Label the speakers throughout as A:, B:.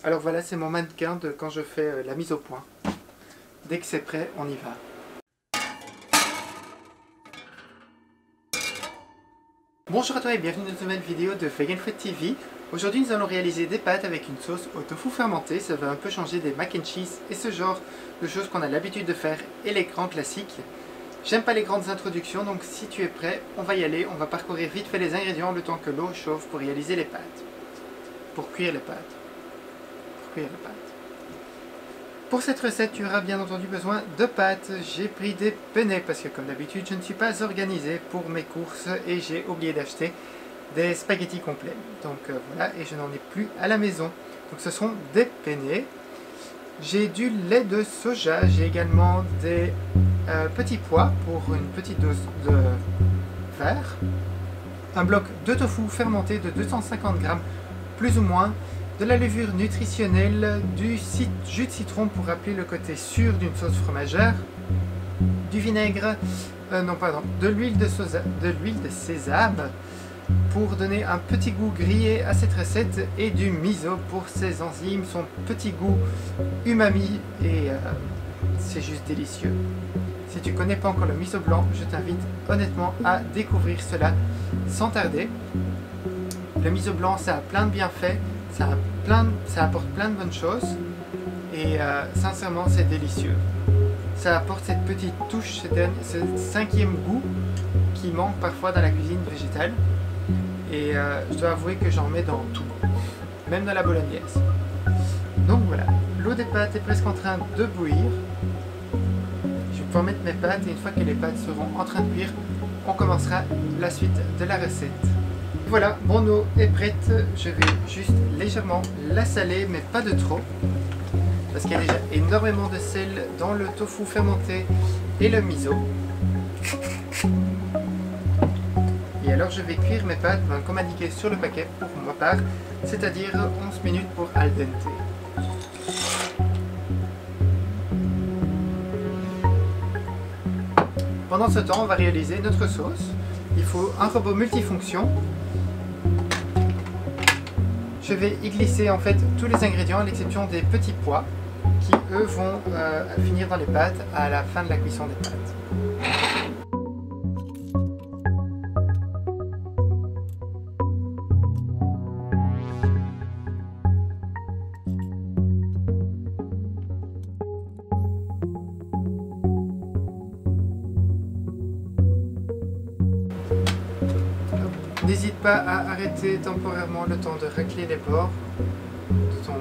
A: Alors voilà, c'est mon mannequin de quand je fais la mise au point. Dès que c'est prêt, on y va. Bonjour à toi et bienvenue dans une nouvelle vidéo de Vegan Food TV. Aujourd'hui nous allons réaliser des pâtes avec une sauce au tofu fermenté. Ça va un peu changer des mac and cheese et ce genre de choses qu'on a l'habitude de faire et les grands classiques. J'aime pas les grandes introductions, donc si tu es prêt, on va y aller. On va parcourir vite fait les ingrédients le temps que l'eau chauffe pour réaliser les pâtes. Pour cuire les pâtes. Pour cette recette, tu auras bien entendu besoin de pâtes. J'ai pris des penne parce que comme d'habitude, je ne suis pas organisé pour mes courses et j'ai oublié d'acheter des spaghettis complets. Donc voilà, et je n'en ai plus à la maison. Donc ce sont des penne. J'ai du lait de soja, j'ai également des petits pois pour une petite dose de verre. Un bloc de tofu fermenté de 250 g, plus ou moins. De la levure nutritionnelle, du jus de citron pour rappeler le côté sûr d'une sauce fromagère, du vinaigre, de l'huile de sésame pour donner un petit goût grillé à cette recette et du miso pour ses enzymes, son petit goût umami et c'est juste délicieux. Si tu ne connais pas encore le miso blanc, je t'invite honnêtement à découvrir cela sans tarder. Le miso blanc, ça a plein de bienfaits. Ça apporte plein de bonnes choses et sincèrement c'est délicieux. Ça apporte cette petite touche, ce cinquième goût qui manque parfois dans la cuisine végétale et je dois avouer que j'en mets dans tout, même dans la bolognaise. Donc voilà, l'eau des pâtes est presque en train de bouillir. Je vais pouvoir mettre mes pâtes et une fois que les pâtes seront en train de cuire, on commencera la suite de la recette. Voilà, mon eau est prête, je vais juste légèrement la saler, mais pas de trop, parce qu'il y a déjà énormément de sel dans le tofu fermenté et le miso. Et alors je vais cuire mes pâtes, comme indiqué sur le paquet pour ma part, c'est-à-dire 11 minutes pour al dente. Pendant ce temps, on va réaliser notre sauce. Il faut un robot multifonction. Je vais y glisser en fait tous les ingrédients à l'exception des petits pois qui eux vont finir dans les pâtes à la fin de la cuisson des pâtes. N'hésite pas à arrêter temporairement le temps de racler les bords de ton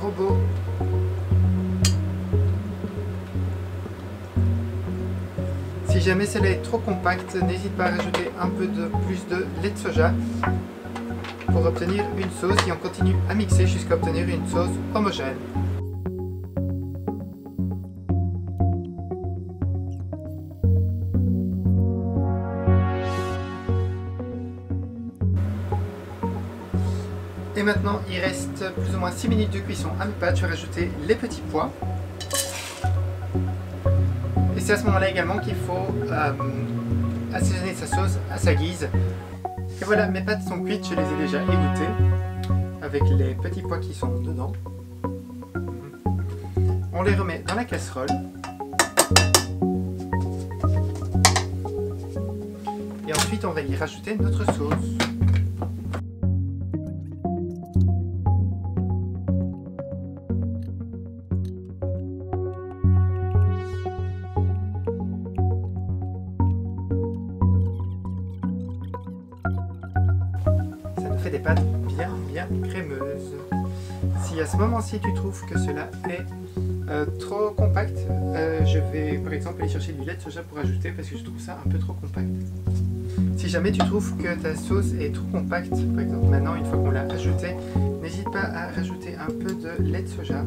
A: robot. Si jamais cela est trop compact, n'hésite pas à rajouter un peu plus de lait de soja pour obtenir une sauce et on continue à mixer jusqu'à obtenir une sauce homogène. Et maintenant, il reste plus ou moins 6 minutes de cuisson à mes pâtes. Je vais rajouter les petits pois. Et c'est à ce moment-là également qu'il faut assaisonner sa sauce à sa guise. Et voilà, mes pâtes sont cuites, je les ai déjà égouttées avec les petits pois qui sont dedans. On les remet dans la casserole. Et ensuite, on va y rajouter notre sauce. Fait des pâtes bien crémeuses. Si à ce moment-ci tu trouves que cela est trop compact, je vais par exemple aller chercher du lait de soja pour ajouter parce que je trouve ça un peu trop compact. Si jamais tu trouves que ta sauce est trop compacte, par exemple maintenant une fois qu'on l'a ajoutée, n'hésite pas à rajouter un peu de lait de soja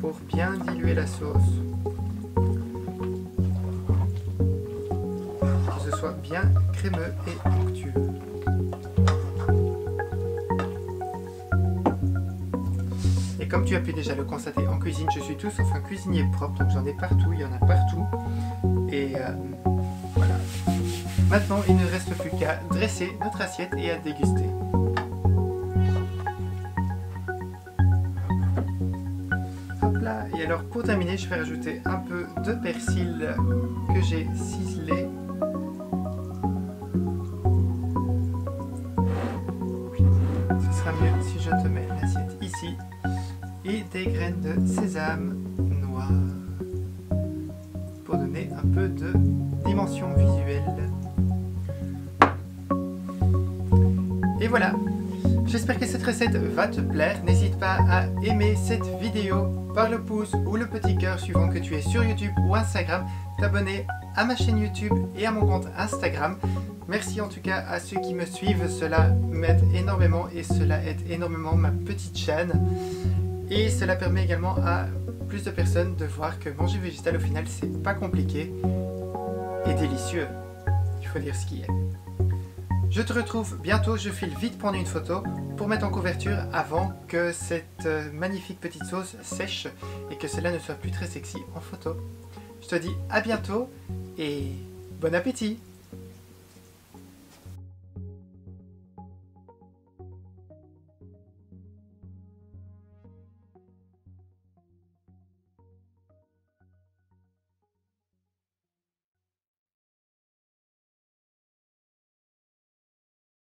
A: pour bien diluer la sauce. Bien crémeux et onctueux. Et comme tu as pu déjà le constater en cuisine, je suis tout sauf un cuisinier propre, donc j'en ai partout, il y en a partout. Et voilà. Maintenant, il ne reste plus qu'à dresser notre assiette et à déguster. Hop là. Et alors pour terminer, je vais rajouter un peu de persil que j'ai ciselé. Ce sera mieux si je te mets l'assiette ici. Et des graines de sésame noir pour donner un peu de dimension visuelle. Et voilà, j'espère que cette recette va te plaire. N'hésite pas à aimer cette vidéo par le pouce ou le petit cœur suivant que tu es sur YouTube ou Instagram, t'abonner à ma chaîne YouTube et à mon compte Instagram. Merci en tout cas à ceux qui me suivent, cela m'aide énormément et cela aide énormément ma petite chaîne. Et cela permet également à plus de personnes de voir que manger végétal au final c'est pas compliqué et délicieux, il faut dire ce qui est. Je te retrouve bientôt, je file vite prendre une photo pour mettre en couverture avant que cette magnifique petite sauce sèche et que cela ne soit plus très sexy en photo. Je te dis à bientôt et bon appétit!